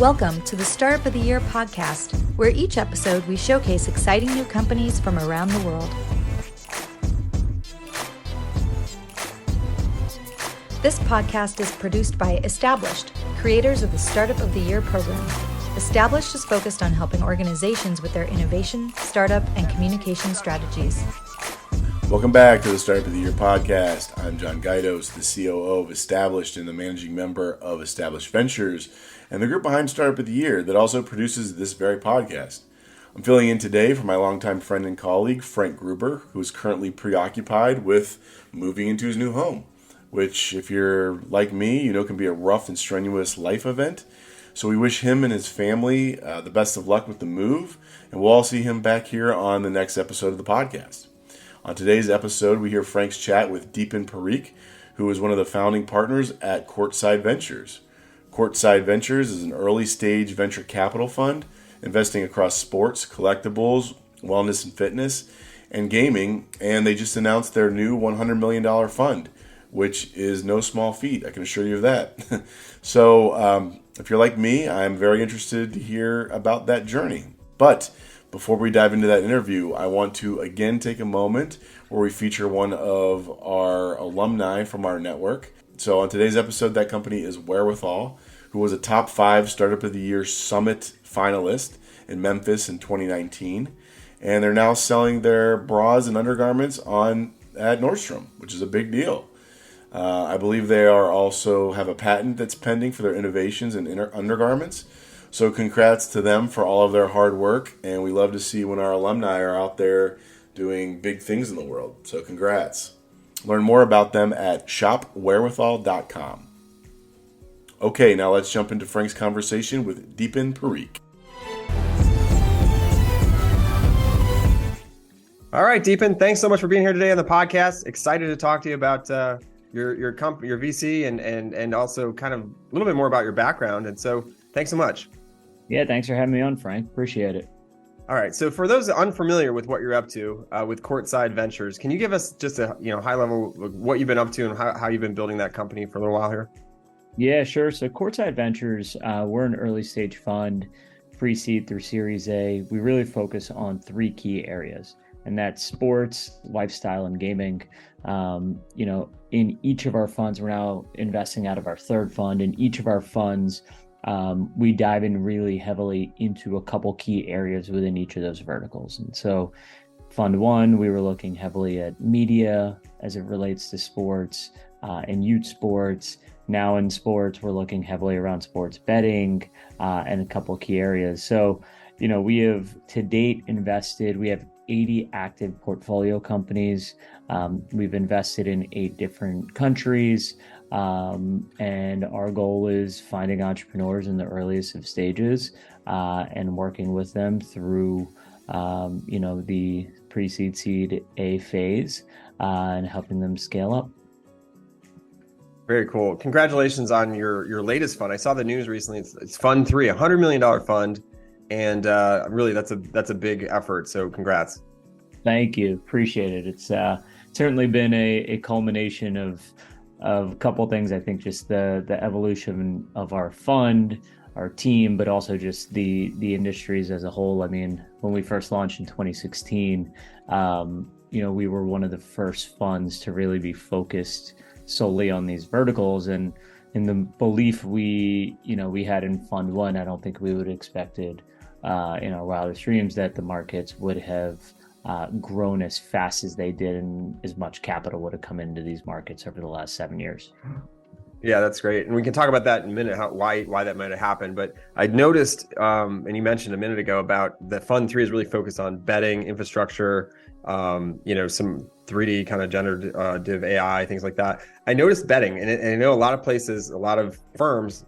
Welcome to the Startup of the Year podcast, where each episode we showcase exciting new companies from around the world. This podcast is produced by Established, creators of the Startup of the Year program. Established is focused on helping organizations with their innovation, startup, and communication strategies. Welcome back to the Startup of the Year podcast. I'm John Gaidos, the COO of Established and the managing member of Established Ventures and the group behind Startup of the Year that also produces this very podcast. I'm filling in today for my longtime friend and colleague, Frank Gruber, who is currently preoccupied with moving into his new home, which, if you're like me, you know can be a rough and strenuous life event. So we wish him and his family the best of luck with the move, and we'll all see him back here on the next episode of the podcast. On today's episode, we hear Frank's chat with Deepen Parikh, who is one of the founding partners at Courtside Ventures. Courtside Ventures is an early-stage venture capital fund investing across sports, collectibles, wellness and fitness, and gaming, and they just announced their new $100 million fund, which is no small feat, I can assure you of that. So if you're like me, I'm very interested to hear about that journey. But before we dive into that interview, I want to again take a moment where we feature one of our alumni from our network. So on today's episode, that company is Wherewithal, who was a top 5 Startup of the Year Summit finalist in Memphis in 2019. And they're now selling their bras and undergarments at Nordstroms, which is a big deal. I believe they also have a patent that's pending for their innovations in undergarments. So congrats to them for all of their hard work, and we love to see when our alumni are out there doing big things in the world. So congrats. Learn more about them at shopwherewithal.com. Okay, now let's jump into Frank's conversation with Deepen Parikh. All right, Deepen, thanks so much for being here today on the podcast. Excited to talk to you about your company, your VC, and also kind of a little bit more about your background. And so thanks so much. Yeah, thanks for having me on, Frank. Appreciate it. All right. So for those unfamiliar with what you're up to with Courtside Ventures, can you give us just a high level what you've been up to and how you've been building that company for a little while here? Yeah, sure. So Courtside Ventures, we're an early stage fund, pre-seed through Series A. We really focus on 3 key areas, and that's sports, lifestyle, and gaming. In each of our funds, we're now investing out of our 3rd fund. In each of our funds, we dive in really heavily into a couple key areas within each of those verticals. And so Fund 1, we were looking heavily at media as it relates to sports and youth sports. Now in sports, we're looking heavily around sports betting and a couple key areas. So, we have to date invested, we have 80 active portfolio companies. We've invested in 8 different countries. And our goal is finding entrepreneurs in the earliest of stages and working with them through, the pre-seed seed A phase and helping them scale up. Very cool. Congratulations on your latest fund. I saw the news recently. It's Fund 3, $100 million fund. And really, that's a big effort. So congrats. Thank you. Appreciate it. It's certainly been a culmination of a couple things. I think just the evolution of our fund, our team, but also just the industries as a whole. I mean, when we first launched in 2016, we were one of the first funds to really be focused solely on these verticals. And in the belief we had in Fund 1, I don't think we would have expected in our wildest dreams that the markets would have grown as fast as they did and as much capital would have come into these markets over the last 7 years. Yeah, that's great. And we can talk about that in a minute, why that might have happened. But I noticed, and you mentioned a minute ago about the Fund 3 is really focused on betting, infrastructure, some 3D kind of generative AI, things like that. I noticed betting, and I know a lot of places, a lot of firms,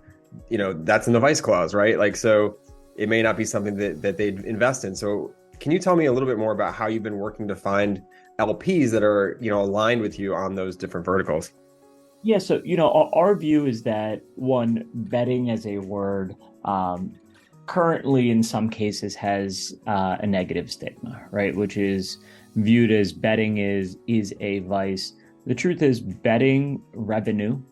that's in the vice clause, right? Like, so it may not be something that they'd invest in. So can you tell me a little bit more about how you've been working to find LPs that are, aligned with you on those different verticals? Yeah, so, our view is that, one, betting as a word currently in some cases has a negative stigma, right? Which is viewed as betting is a vice. The truth is betting revenue,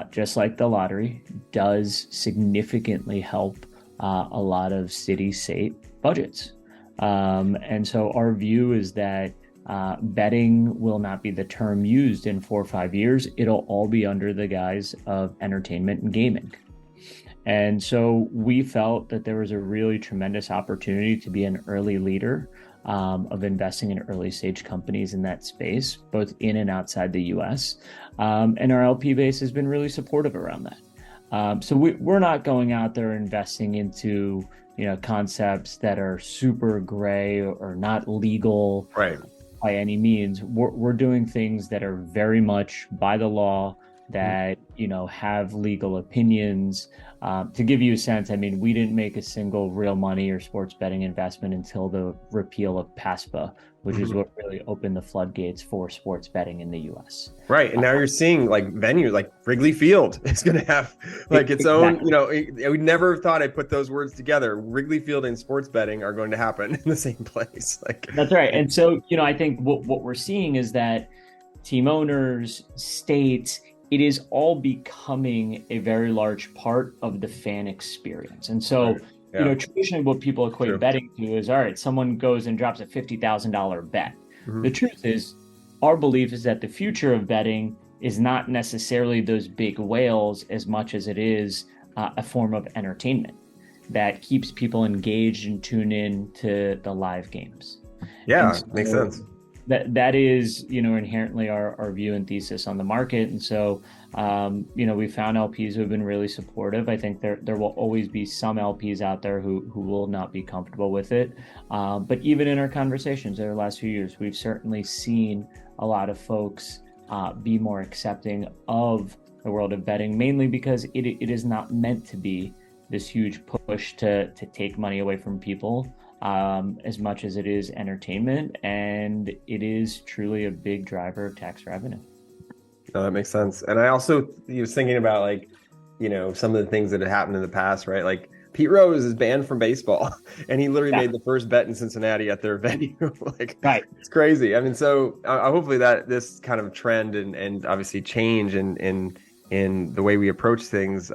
just like the lottery, does significantly help a lot of city-state budgets. And so our view is that betting will not be the term used in 4 or 5 years. It'll all be under the guise of entertainment and gaming. And so we felt that there was a really tremendous opportunity to be an early leader of investing in early stage companies in that space, both in and outside the US. And our LP base has been really supportive around that. So we're not going out there investing into concepts that are super gray or not legal. Right. By any means. We're doing things that are very much by the law, that have legal opinions. To give you a sense, I mean, we didn't make a single real money or sports betting investment until the repeal of PASPA, which is what really opened the floodgates for sports betting in the US. Right. And now you're seeing like venues like Wrigley Field is going to have like its own, we never thought I'd put those words together. Wrigley Field and sports betting are going to happen in the same place. That's right. And so, I think what we're seeing is that team owners, states, it is all becoming a very large part of the fan experience. And so, traditionally what people equate betting to is, all right, someone goes and drops a $50,000 bet. The truth is, our belief is that the future of betting is not necessarily those big whales as much as it is a form of entertainment that keeps people engaged and tuned in to the live games. Yeah, makes sense. That is, inherently our view and thesis on the market. And so, we found LPs who have been really supportive. I think there will always be some LPs out there who will not be comfortable with it. But even in our conversations over the last few years, we've certainly seen a lot of folks be more accepting of the world of betting, mainly because it is not meant to be this huge push to take money away from people. As much as it is entertainment, and it is truly a big driver of tax revenue. No, that makes sense. And I also was thinking about some of the things that had happened in the past, right? Like Pete Rose is banned from baseball, and he literally made the first bet in Cincinnati at their venue. Right. It's crazy. I mean, so hopefully that this kind of trend and obviously change in the way we approach things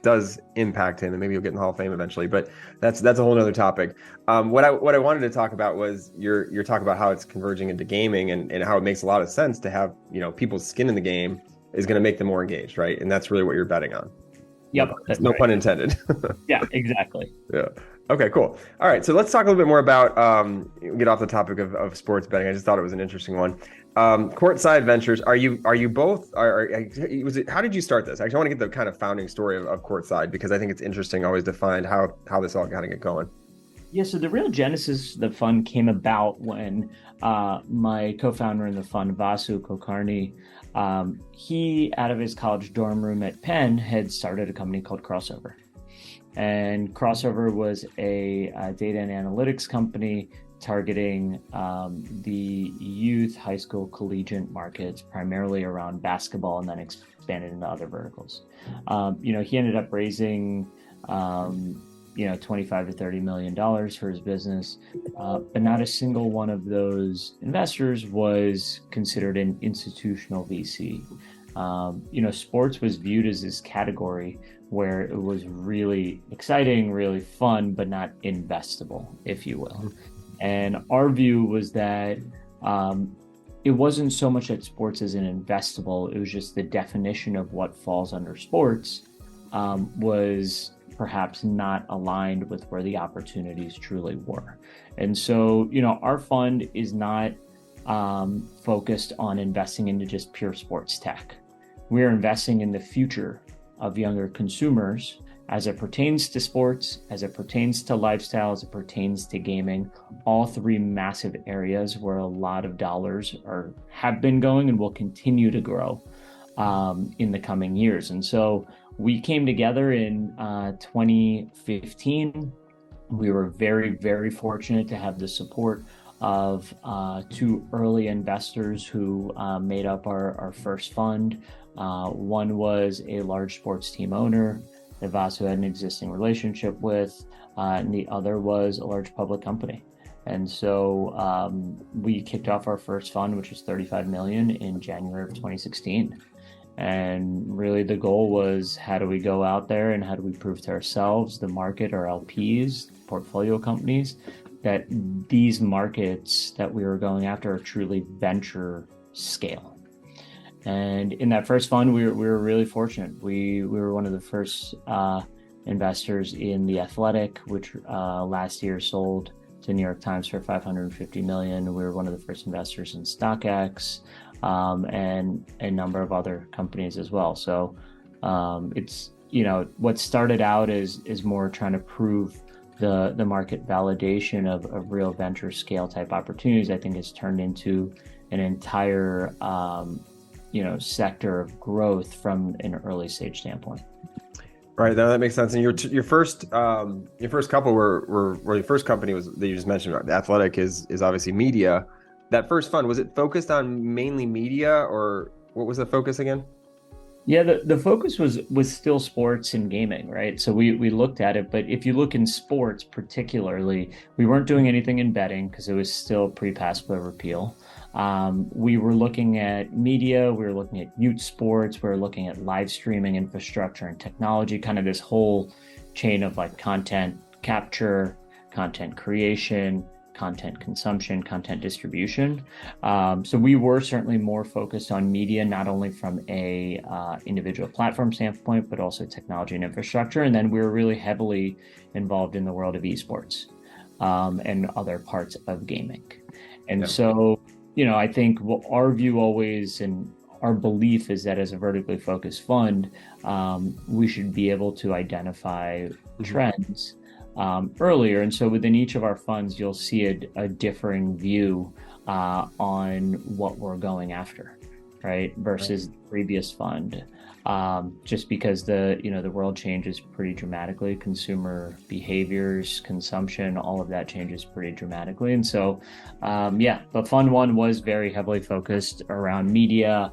does impact him, and maybe he'll get in the Hall of Fame eventually. But that's a whole other topic. What I wanted to talk about was your talk about how it's converging into gaming and how it makes a lot of sense to have people's skin in the game is going to make them more engaged, right? And that's really what you're betting on. Yep. No pun intended. Yeah, exactly. Yeah. Okay, cool. All right. So let's talk a little bit more about, get off the topic of sports betting. I just thought it was an interesting one. Courtside Ventures, are you both, how did you start this? Actually, I want to get the kind of founding story of Courtside, because I think it's interesting always to find how this all got to get going. Yeah, so the real genesis of the fund came about when my co-founder in the fund, Vasu Kulkarni, he, out of his college dorm room at Penn, had started a company called Crossover. And Crossover was a data and analytics company targeting the youth, high school, collegiate markets, primarily around basketball, and then expanded into other verticals. He ended up raising, $25 to $30 million for his business, but not a single one of those investors was considered an institutional VC. Sports was viewed as this category where it was really exciting, really fun, but not investable, if you will. And our view was that it wasn't so much that sports is an investable, it was just the definition of what falls under sports was perhaps not aligned with where the opportunities truly were. And so, our fund is not focused on investing into just pure sports tech. We're investing in the future of younger consumers as it pertains to sports, as it pertains to lifestyle, as it pertains to gaming, all three massive areas where a lot of dollars have been going and will continue to grow in the coming years. And so we came together in 2015. We were very, very fortunate to have the support of two early investors who made up our first fund. One was a large sports team owner that Vasu had an existing relationship with, and the other was a large public company. And so we kicked off our first fund, which was $35 million in January of 2016. And really the goal was, how do we go out there and how do we prove to ourselves, the market, our LPs, portfolio companies, that these markets that we were going after are truly venture scale. And in that first fund, we were really fortunate. We were one of the first investors in The Athletic, which last year sold to New York Times for $550 million. We were one of the first investors in StockX, and a number of other companies as well. So it's, what started out is more trying to prove the market validation of real venture scale type opportunities, I think has turned into an entire sector of growth from an early stage standpoint. Right, that makes sense. And your first couple were your first company was that you just mentioned. The Athletic is obviously media. That first fund, was it focused on mainly media, or what was the focus again? Yeah, the focus was still sports and gaming, right? So we looked at it, but if you look in sports particularly, we weren't doing anything in betting because it was still pre-PASPA repeal. We were looking at media, we were looking at youth sports, we were looking at live streaming infrastructure and technology, kind of this whole chain of like content capture, content creation, content consumption, content distribution. So we were certainly more focused on media, not only from a individual platform standpoint, but also technology and infrastructure. And then we were really heavily involved in the world of esports and other parts of gaming. And so, I think our view always and our belief is that as a vertically focused fund, we should be able to identify trends earlier. And so within each of our funds, you'll see a differing view on what we're going after, right? Versus the previous fund. Just because the world changes pretty dramatically, consumer behaviors, consumption, all of that changes pretty dramatically. And so, but Fund 1 was very heavily focused around media,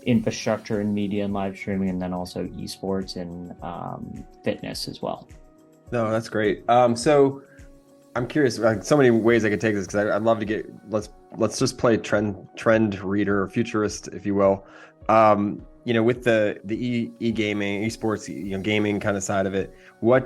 infrastructure and media and live streaming, and then also esports and fitness as well. No, that's great. So I'm curious, so many ways I could take this, because I'd love to get, let's just play trend reader, futurist, if you will. With the e-gaming, esports, gaming kind of side of it, where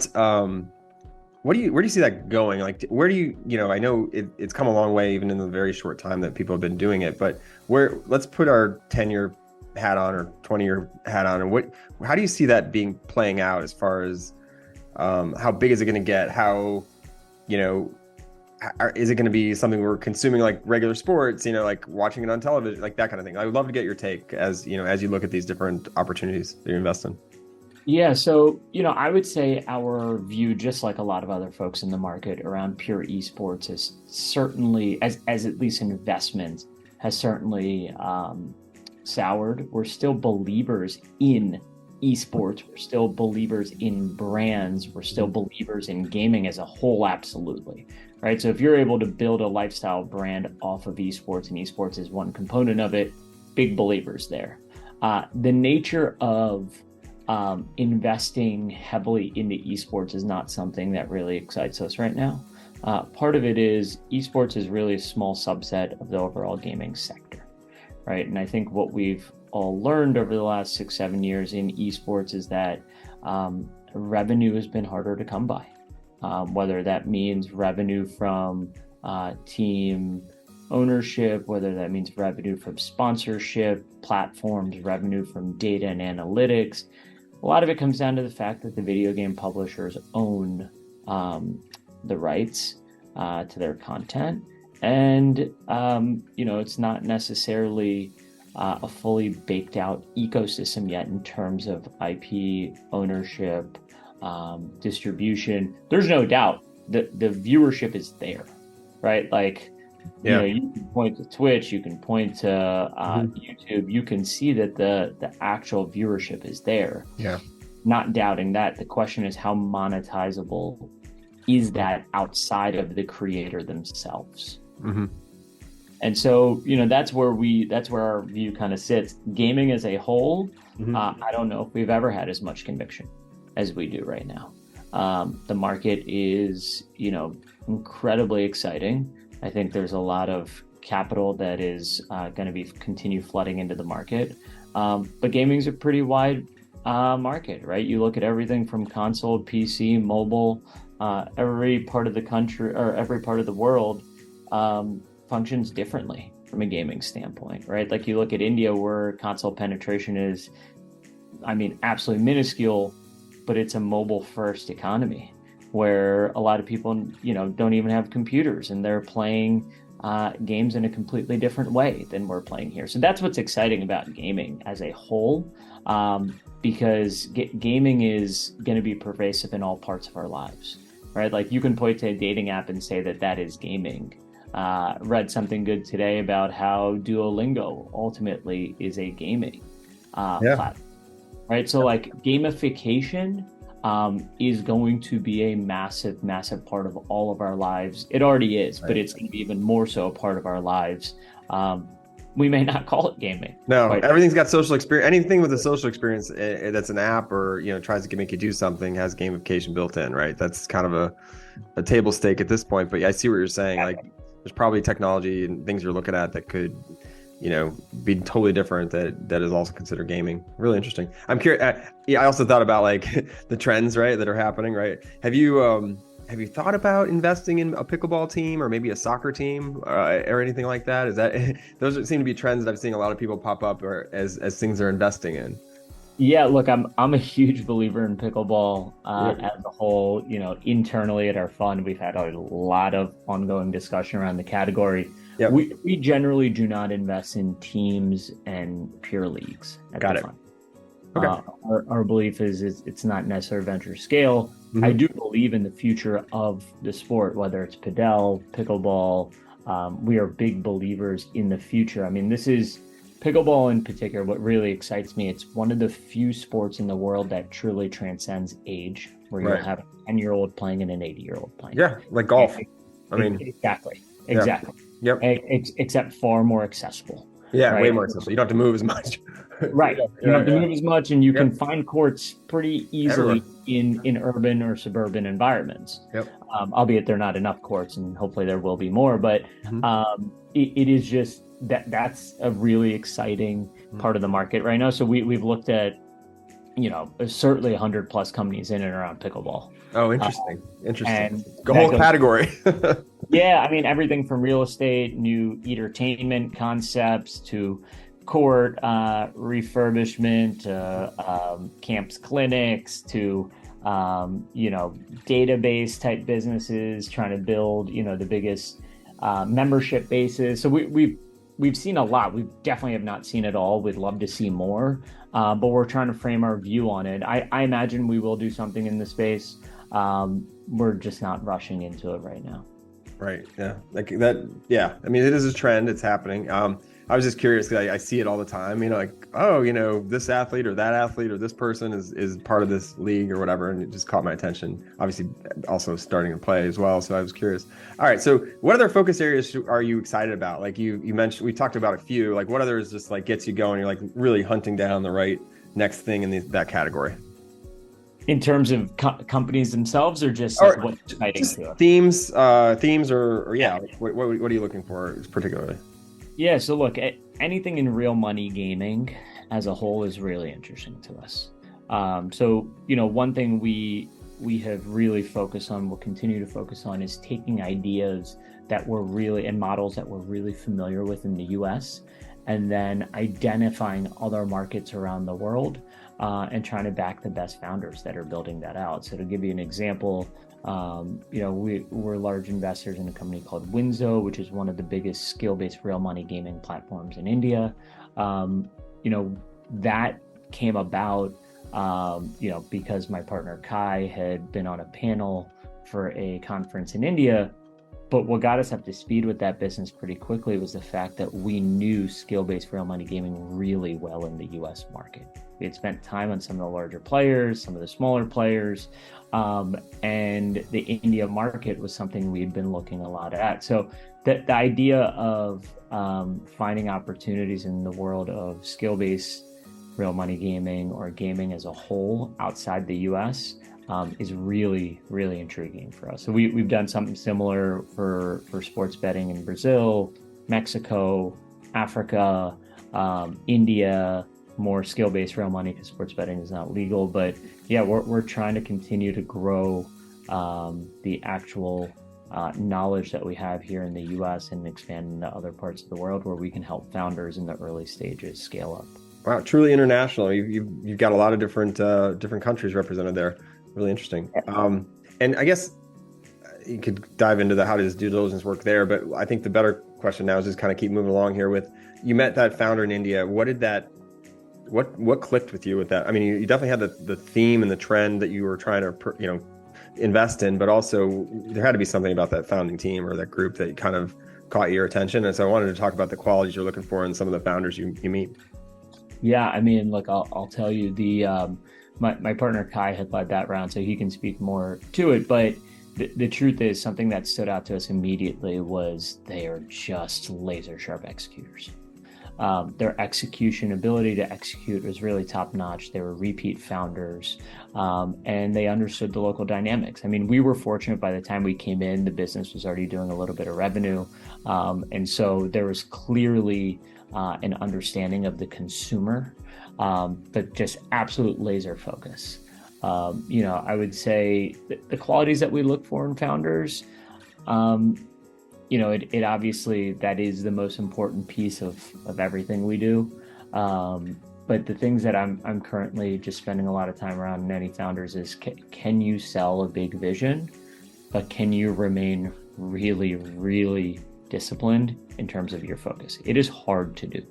do you see that going? Like, where do you, I know it's come a long way even in the very short time that people have been doing it, but let's put our 10-year hat on or 20-year hat on, and how do you see that playing out as far as how big is it going to get? How, is it going to be something we're consuming like regular sports, like watching it on television, like that kind of thing? I would love to get your take as you look at these different opportunities that you invest in. Yeah, so, I would say our view, just like a lot of other folks in the market around pure esports, is certainly, as at least investment, has certainly soured. We're still believers in esports. We're still believers in brands. We're still believers in gaming as a whole, absolutely. Right. So if you're able to build a lifestyle brand off of esports, and esports is one component of it, big believers there. The nature of investing heavily into esports is not something that really excites us right now. Part of it is esports is really a small subset of the overall gaming sector. Right. And I think what we've all learned over the last 6-7 years in esports is that revenue has been harder to come by. Whether that means revenue from team ownership, whether that means revenue from sponsorship, platforms, revenue from data and analytics. A lot of it comes down to the fact that the video game publishers own the rights to their content. And, it's not necessarily a fully baked out ecosystem yet in terms of IP ownership, distribution. There's no doubt that the viewership is there, right? Like, you can point to Twitch, you can point to YouTube, you can see that the actual viewership is there. Yeah. Not doubting that. The question is, how monetizable is that outside of the creator themselves? Mm-hmm. And so, that's where our view kind of sits. Gaming as a whole, I don't know if we've ever had as much conviction as we do right now. The market is, incredibly exciting. I think there's a lot of capital that is going to continue flooding into the market. But gaming's a pretty wide market, right? You look at everything from console, PC, mobile, every part of the country or every part of the world functions differently from a gaming standpoint, right? Like you look at India where console penetration is, I mean, absolutely minuscule, but it's a mobile first economy where a lot of people, you know, don't even have computers and they're playing games in a completely different way than we're playing here. So that's what's exciting about gaming as a whole, because gaming is going to be pervasive in all parts of our lives, right? Like you can point to a dating app and say that that is gaming. Read something good today about how Duolingo ultimately is a gaming platform, right? So like gamification is going to be a massive, massive part of all of our lives. It already is, but it's going to be even more so a part of our lives. We may not call it gaming. No, everything's got social experience. Anything with a social experience that's an app or, you know, tries to make you do something has gamification built in, right? That's kind of a table stake at this point. But I see what you're saying. Like there's probably technology and things you're looking at that could, you know, be totally different that is also considered gaming. Really interesting. I'm curious. I also thought about like the trends, right, that are happening, right? Have you thought about investing in a pickleball team or maybe a soccer team or anything like that? Is that those seem to be trends that I've seen a lot of people pop up or as things they're investing in? Yeah, look, I'm a huge believer in pickleball as a whole. You know, internally at our fund, we've had a lot of ongoing discussion around the category. Yep. We generally do not invest in teams and pure leagues. Got it. Fund. Okay. Our belief is it's not necessarily venture scale. Mm-hmm. I do believe in the future of the sport, whether it's padel, pickleball. We are big believers in the future. I mean, this is pickleball in particular. What really excites me, it's one of the few sports in the world that truly transcends age, where you'll have a 10-year-old playing and an 80-year-old playing. Yeah, like golf. Exactly. Yep. Except far more accessible. Yeah, right? Way more accessible. You don't have to move as much. Right. You don't have to move as much, and you can find courts pretty easily in urban or suburban environments. Yep. Albeit there are not enough courts, and hopefully there will be more. But it is just that's a really exciting part of the market right now. So we've looked at, you know, certainly 100 plus companies in and around pickleball. Oh, interesting. And the whole category. Yeah, I mean, everything from real estate, new entertainment concepts to court refurbishment, camps, clinics, to you know, database type businesses trying to build, you know, the biggest membership bases. So we've seen a lot. We definitely have not seen it all. We'd love to see more, but we're trying to frame our view on it. I imagine we will do something in the space. We're just not rushing into it right now. Right. Yeah. Like that. Yeah. I mean, it is a trend. It's happening. I was just curious because I see it all the time, you know, like, oh, you know, this athlete or that athlete or this person is part of this league or whatever. And it just caught my attention, obviously also starting to play as well. So I was curious. All right. So what other focus areas are you excited about? Like you mentioned, we talked about a few, like what others just like gets you going? You're like really hunting down the right next thing in that category. In terms of companies themselves, or just like what's exciting to us? Themes, or yeah. What are you looking for particularly? Yeah, so look, anything in real money gaming as a whole is really interesting to us. So, you know, one thing we have really focused on, we'll continue to focus on, is taking ideas that we're really, and models that we're really familiar with in the US, and then identifying other markets around the world and trying to back the best founders that are building that out. So to give you an example, you know, we're large investors in a company called Winzo, which is one of the biggest skill-based real money gaming platforms in India. You know, that came about, you know, because my partner Kai had been on a panel for a conference in India. But what got us up to speed with that business pretty quickly was the fact that we knew skill-based real money gaming really well in the US market. We had spent time on some of the larger players, some of the smaller players, and the India market was something we'd been looking a lot at. So the idea of finding opportunities in the world of skill-based real money gaming or gaming as a whole outside the US is really, really intriguing for us. So we've done something similar for sports betting in Brazil, Mexico, Africa, India, more skill-based real money because sports betting is not legal. But yeah, we're trying to continue to grow the actual knowledge that we have here in the US and expand into other parts of the world where we can help founders in the early stages scale up. Wow, truly international. You've got a lot of different countries represented there. Really interesting. And I guess you could dive into how does due diligence work there, but I think the better question now is just kind of keep moving along here with, you met that founder in India. What clicked with you with that? I mean, you definitely had the theme and the trend that you were trying to, invest in, but also there had to be something about that founding team or that group that kind of caught your attention. And so I wanted to talk about the qualities you're looking for in some of the founders you meet. Yeah, I mean, look, I'll tell you, my partner Kai had led that round, so he can speak more to it. But the truth is, something that stood out to us immediately was they are just laser sharp executors. Their execution ability to execute was really top notch. They were repeat founders, and they understood the local dynamics. I mean, we were fortunate by the time we came in, the business was already doing a little bit of revenue. And so there was clearly an understanding of the consumer, but just absolute laser focus. I would say the qualities that we look for in founders, it obviously, that is the most important piece of everything we do. But the things that I'm currently just spending a lot of time around in any founders is, can you sell a big vision, but can you remain really, really disciplined in terms of your focus? It is hard to do,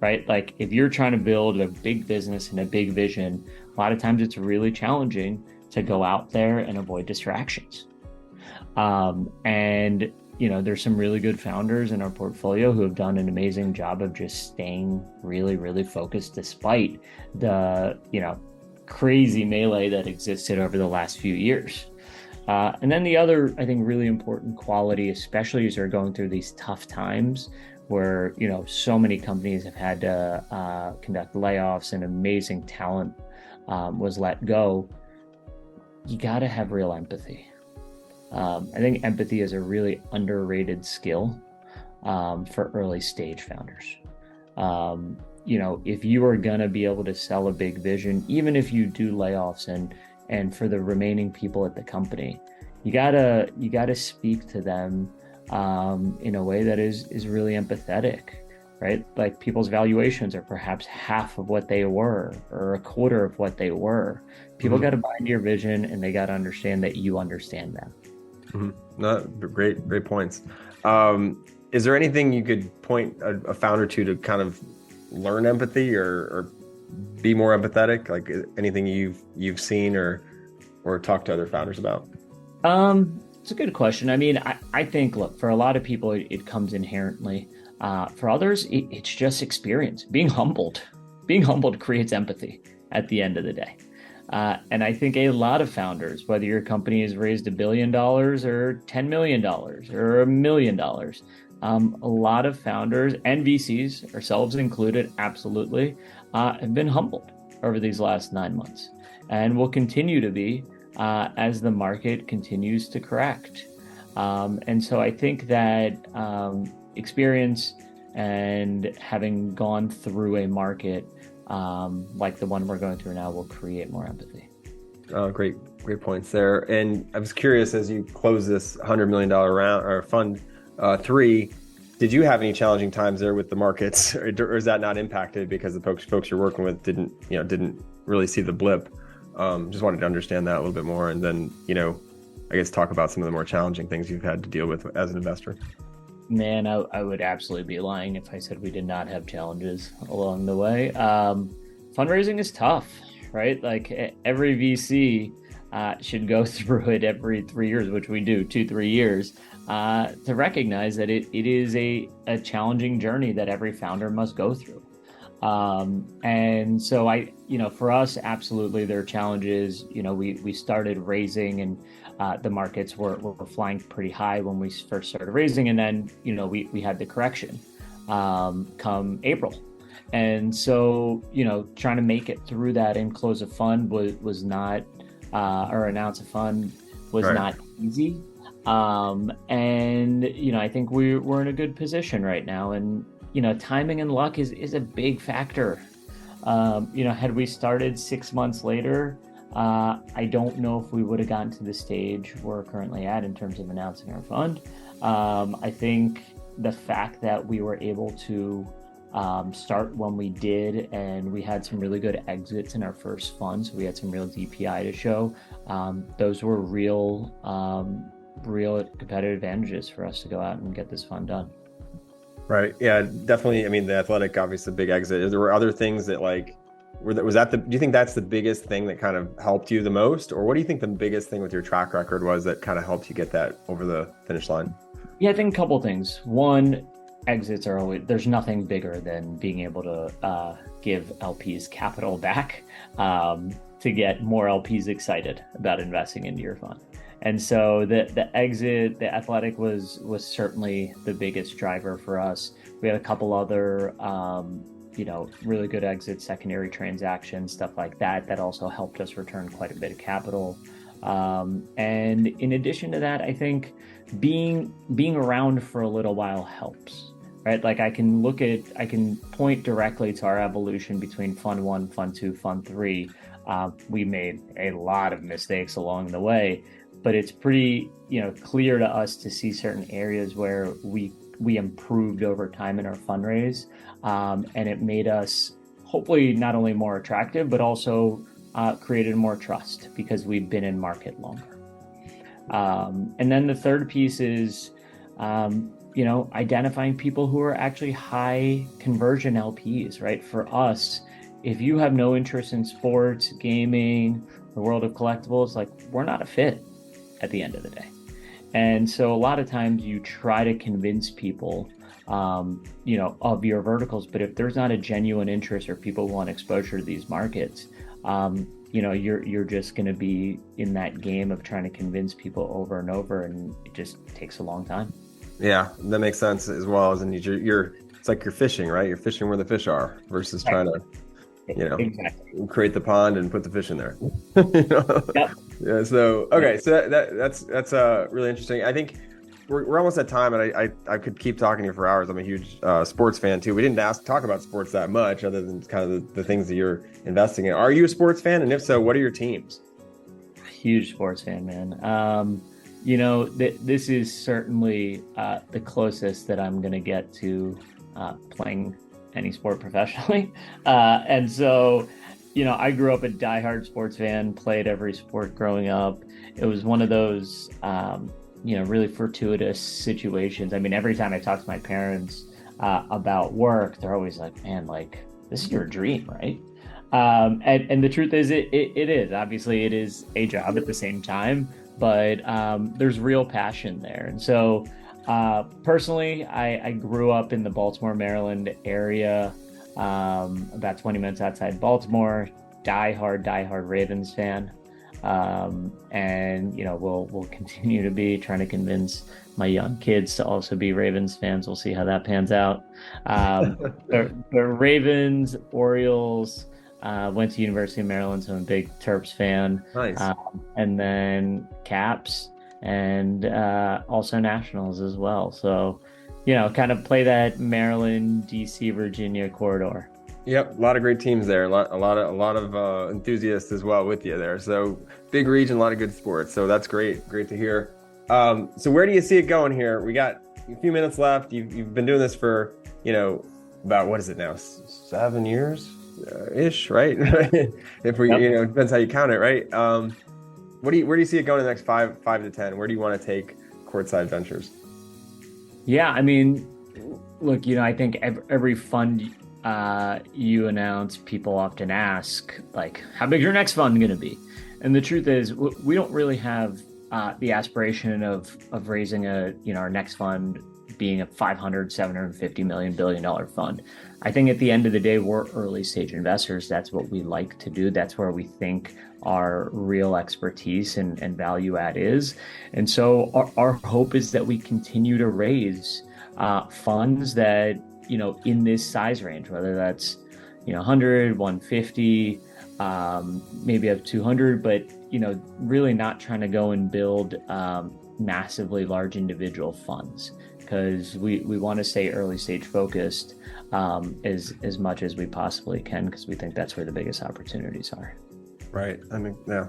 right? Like if you're trying to build a big business and a big vision, a lot of times it's really challenging to go out there and avoid distractions. There's some really good founders in our portfolio who have done an amazing job of just staying really, really focused despite the, crazy melee that existed over the last few years. And then the other, I think, really important quality, especially as they're going through these tough times where, so many companies have had to conduct layoffs and amazing talent was let go. You got to have real empathy. I think empathy is a really underrated skill for early stage founders. If you are going to be able to sell a big vision, even if you do layoffs and for the remaining people at the company, you gotta speak to them in a way that is really empathetic, right? Like people's valuations are perhaps half of what they were or a quarter of what they were. People got to buy into your vision and they got to understand that you understand them. No, great points. Is there anything you could point a founder to kind of learn empathy or be more empathetic? Like anything you've seen or talked to other founders about? It's a good question. I mean, I think, look, for a lot of people, it comes inherently. For others, it's just experience. Being humbled creates empathy at the end of the day. And I think a lot of founders, whether your company has raised $1 billion or $10 million or $1 million, a lot of founders and VCs, ourselves included, absolutely, have been humbled over these last 9 months and will continue to be as the market continues to correct. And so I think that experience and having gone through a market like the one we're going through now will create more empathy. Great points there. And I was curious, as you close this $100 million round or fund 3, did you have any challenging times there with the markets, or is that not impacted because the folks you're working with didn't really see the blip? Just wanted to understand that a little bit more, and then I guess talk about some of the more challenging things you've had to deal with as an investor. Man, I would absolutely be lying if I said we did not have challenges along the way. Fundraising is tough, right? Like every VC should go through it every 3 years, which we do, 2-3 years, to recognize that it is a challenging journey that every founder must go through. And so for us, absolutely, there are challenges. We started raising and the markets were flying pretty high when we first started raising. And then, we had the correction come April. And so, trying to make it through that and close a fund was not, or announce a fund was not easy. I think we're in a good position right now. And, timing and luck is a big factor. Had we started 6 months later, I don't know if we would have gotten to the stage we're currently at in terms of announcing our fund. I think the fact that we were able to start when we did, and we had some really good exits in our first fund, so we had some real DPI to show. Those were real competitive advantages for us to go out and get this fund done. Right. Yeah, definitely. I mean, the Athletic, obviously, big exit. There were other things that do you think that's the biggest thing that kind of helped you the most? Or what do you think the biggest thing with your track record was that kind of helped you get that over the finish line? Yeah, I think a couple things. One, exits are always, there's nothing bigger than being able to give LPs capital back to get more LPs excited about investing into your fund. And so the exit, the Athletic was certainly the biggest driver for us. We had a couple other really good exits, secondary transactions, stuff like that also helped us return quite a bit of capital. And in addition to that, I think being around for a little while helps, right? Like I can point directly to our evolution between Fund 1, Fund 2, Fund 3. We made a lot of mistakes along the way, but it's pretty, clear to us to see certain areas where we improved over time in our fundraise. And it made us hopefully not only more attractive, but also created more trust because we've been in market longer. And then the third piece is, identifying people who are actually high conversion LPs, right? For us, if you have no interest in sports, gaming, the world of collectibles, like we're not a fit at the end of the day. And so a lot of times you try to convince people, of your verticals, but if there's not a genuine interest or people want exposure to these markets, you're just going to be in that game of trying to convince people over and over, and it just takes a long time. Yeah, that makes sense as well. As in it's like you're fishing, right? You're fishing where the fish are versus trying to, exactly, create the pond and put the fish in there. Yep. Yeah. So okay, so that's really interesting. I think we're almost at time, and I could keep talking to you for hours. I'm a huge sports fan too. We didn't talk about sports that much, other than kind of the things that you're investing in. Are you a sports fan? And if so, what are your teams? Huge sports fan, man. This is certainly the closest that I'm going to get to playing any sport professionally. And so, I grew up a diehard sports fan, played every sport growing up. It was one of those, really fortuitous situations. I mean, every time I talk to my parents about work, they're always like, man, like, this is your dream, right? And the truth is, it is. Obviously, it is a job at the same time, but there's real passion there. And so personally, I grew up in the Baltimore, Maryland area, about 20 minutes outside Baltimore, diehard Ravens fan. And we'll continue to be trying to convince my young kids to also be Ravens fans. We'll see how that pans out. The Ravens, Orioles, went to University of Maryland, so I'm a big Terps fan. Nice. And then Caps and also Nationals as well. So, kind of play that Maryland, DC, Virginia corridor. Yep, a lot of great teams there. A lot of enthusiasts as well with you there. So big region, a lot of good sports. So that's great to hear. So where do you see it going here? We got a few minutes left. You've been doing this for about, what is it now, 7 years ish, right? If we it depends how you count it, right? Where do you see it going in the next 5 to 10? Where do you want to take Courtside Ventures? Yeah, I mean, look, I think every fund you announce, people often ask, like, how big is your next fund going to be? And the truth is, we don't really have the aspiration of raising our next fund being a $500, $750 million, $1 billion fund. I think at the end of the day, we're early stage investors. That's what we like to do. That's where we think our real expertise and value add is. And so our hope is that we continue to raise funds that, in this size range, whether that's, 100, 150, maybe up 200, but, really not trying to go and build massively large individual funds. because we want to stay early stage focused as much as we possibly can, because we think that's where the biggest opportunities are. Right. I mean, yeah.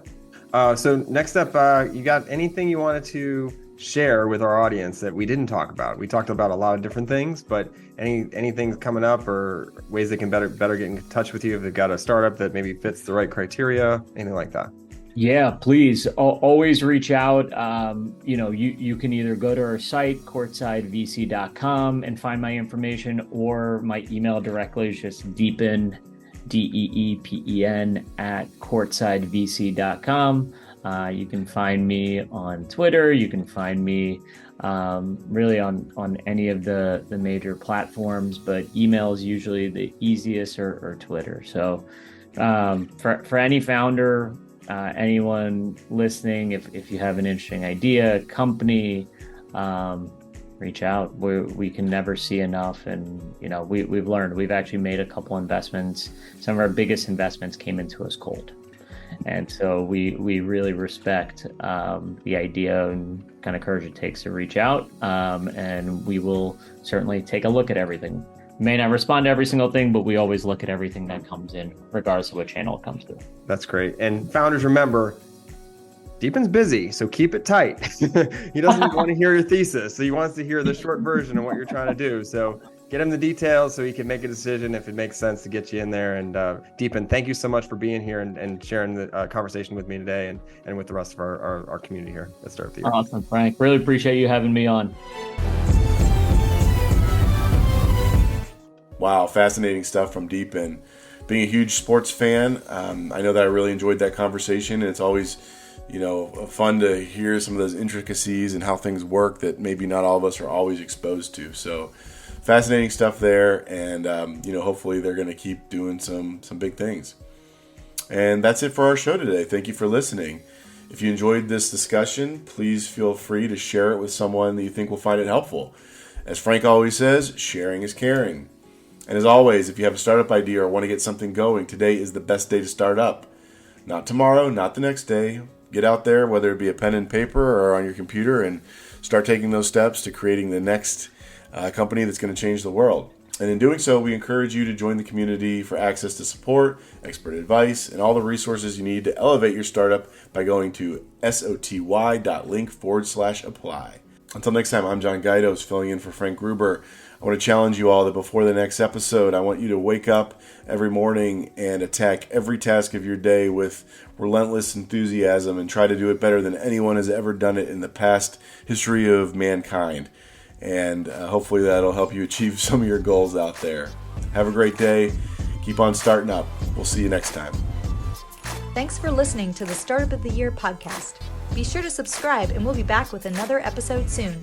So next up, you got anything you wanted to share with our audience that we didn't talk about? We talked about a lot of different things, but anything coming up or ways they can better get in touch with you if they've got a startup that maybe fits the right criteria, anything like that? Yeah, please always reach out. You can either go to our site, courtsidevc.com, and find my information, or my email directly is just Deepen, Deepen @courtsidevc.com. You can find me on Twitter. You can find me really on any of the major platforms, but email is usually the easiest, or Twitter. So for any founder, anyone listening, if you have an interesting idea, company, reach out. We can never see enough. And, we've learned, we've actually made a couple investments. Some of our biggest investments came into us cold. And so we really respect the idea and kind of courage it takes to reach out. And we will certainly take a look at everything. May not respond to every single thing, but we always look at everything that comes in, regardless of what channel it comes through. That's great. And founders, remember, Deepen's busy, so keep it tight. He doesn't want to hear your thesis, so he wants to hear the short version of what you're trying to do. So get him the details so he can make a decision if it makes sense to get you in there. And Deepen, thank you so much for being here and sharing the conversation with me today and with the rest of our community here at Start of the Year. Awesome, Frank. Really appreciate you having me on. Wow, fascinating stuff from Deepen. Being a huge sports fan, I know that I really enjoyed that conversation, and it's always, fun to hear some of those intricacies and how things work that maybe not all of us are always exposed to. So fascinating stuff there, and hopefully they're going to keep doing some big things. And that's it for our show today. Thank you for listening. If you enjoyed this discussion, please feel free to share it with someone that you think will find it helpful. As Frank always says, sharing is caring. And as always, if you have a startup idea or want to get something going, today is the best day to start up. Not tomorrow, not the next day. Get out there, whether it be a pen and paper or on your computer, and start taking those steps to creating the next company that's going to change the world. And in doing so, we encourage you to join the community for access to support, expert advice, and all the resources you need to elevate your startup by going to soty.link/apply. Until next time, I'm John Gaidos, filling in for Frank Gruber. I want to challenge you all that before the next episode, I want you to wake up every morning and attack every task of your day with relentless enthusiasm and try to do it better than anyone has ever done it in the past history of mankind. And hopefully that'll help you achieve some of your goals out there. Have a great day. Keep on starting up. We'll see you next time. Thanks for listening to the Startup of the Year podcast. Be sure to subscribe, and we'll be back with another episode soon.